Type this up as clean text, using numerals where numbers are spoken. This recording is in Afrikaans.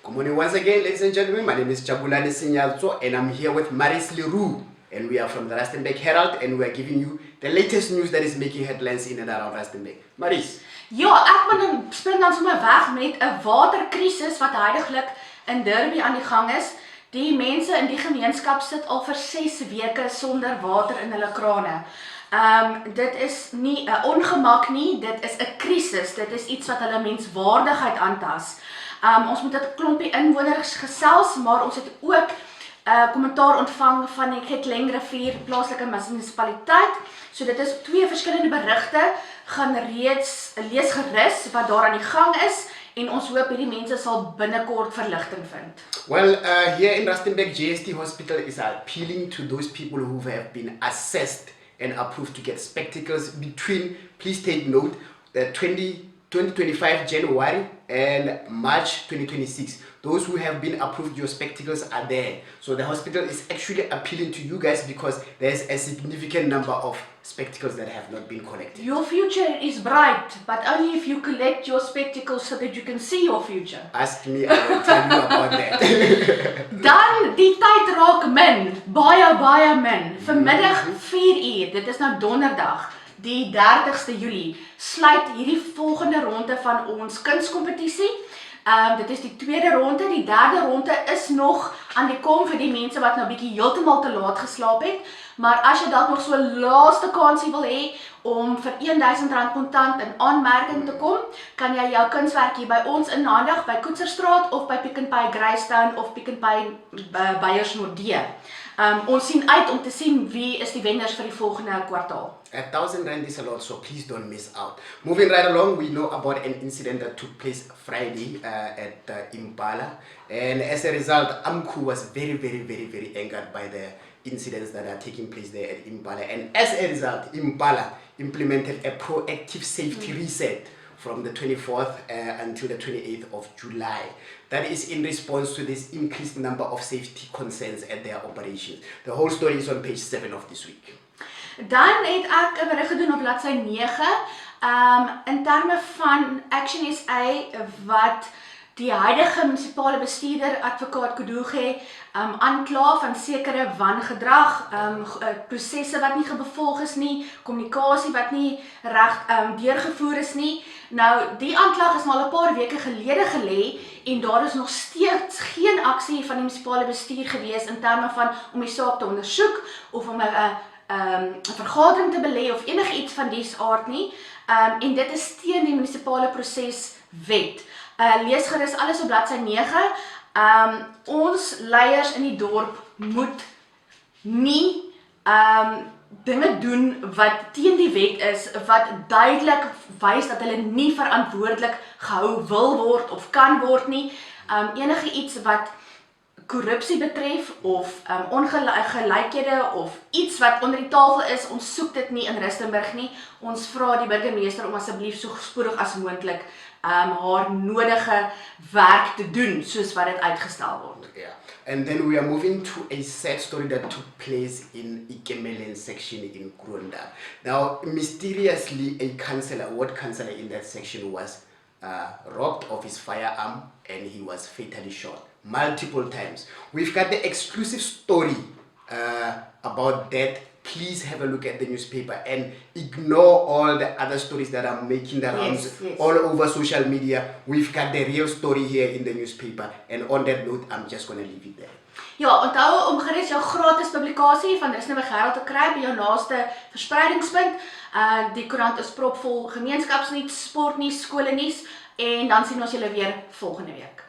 Good morning once again, ladies and gentlemen. My name is Jabulani Sinyalzo and I'm here with Maris Leroux. And we are from the Rustenburg Herald and we are giving you the latest news that is making headlines in and around Rustenburg. Maris. Ja, ek moet spring dan sommer weg met 'n waterkrisis wat heidaglik in Derby aan die gang is. Die mense in die gemeenskap sit al vir 6 weke sonder water in hulle krane. Dit is nie 'n ongemak nie, dit is 'n krisis. Dit is iets wat hulle menswaardigheid aantas. Ons moet 'n klompie inwoners gesels, maar ons het ook kommentaar ontvang van die Getlengrivier plaaslike munisipaliteit. So dit is 2 verskillende berigte, gaan reeds lees gerus wat daar aan die gang is en ons hoop hierdie mense sal binnekort verligting vind. Well, here in Rustenburg, JST Hospital is appealing to those people who have been assessed and approved to get spectacles between, please take note, the 2025 January and March 2026. Those who have been approved, your spectacles are there. So the hospital is actually appealing to you guys because there's a significant number of spectacles that have not been collected. Your future is bright, but only if you collect your spectacles so that you can see your future. Ask me, I will tell you about that. Dan, die tyd raak min, baie min. Vanmiddag 4 uur, dit is nou donderdag, die 30ste Julie, sluit hierdie volgende ronde van ons kunskompetisie. Dit is die 2de ronde, die 3de ronde is nog aan die kom vir die mense wat nou bietjie heeltemal te laat geslaap het. Maar as jy dalk nog so 'n laaste kansie wil hê om vir R1000 kontant in aanmerking te kom, kan jy jou kunswerk hier by ons inhandig by Koetserstraat of by Pick n Pay Greystown of Pick n Pay Beyersnoordee. Ons sien uit om te sien wie is die wenners vir die volgende kwartaal. R1,000 is a lot, so please don't miss out. Moving right along, we know about an incident that took place Friday at Impala. And as a result, AMCU was very angered by the incidents that are taking place there at Impala. And as a result, Impala implemented a proactive safety reset from the 24th until the 28th of July. That is in response to this increased number of safety concerns at their operations. The whole story is on page 7 of this week. Dan het ek 'n berig gedoen op bladsy 9, in terme van Action SA wat die huidige munisipale bestuurder advokaat Kodoge aankla van sekere wangedrag, prosesse wat nie gebevolg is nie, kommunikasie wat nie reg deurgevoer is nie. Nou, die aanklag is maar 'n paar weke gelede gelê en daar is nog steeds geen aksie van die munisipale bestuur gewees in terme van om die saak te ondersoek of om 'n vergadering te belê of enigiets van dies aard nie. En dit is teen die munisipale proseswet. Lees gerus alles op bladsy 9. Ons leiers in die dorp moet nie dinge doen wat teen die wet is, wat duidelik wys dat hulle nie verantwoordelik gehou wil word of kan word nie. Enige iets wat korrupsie betref of ongelykhede of iets wat onder die tafel is, ons soek dit nie in Rustenburg nie. Ons vra die burgemeester om asseblief so spoedig as moontlik haar nodige werk te doen soos wat dit uitgestel word. Yeah. And then we are moving to a sad story that took place in Ikemelen section in Grunda. Now, mysteriously, a ward councillor in that section was robbed of his firearm and he was fatally shot multiple times. We've got the exclusive story about that. Please have a look at the newspaper and ignore all the other stories that are making the rounds all over social media. We've got the real story here in the newspaper. And on that note, I'm just going to leave it there. Ja, onthou om gerus jou gratis publikasie van Rustenburg Herald te kry by jou naaste verspreidingspunt. Die koerant is propvol gemeenskapsnuus, sportnuus, skoolnuus en dan sien ons julle weer volgende week.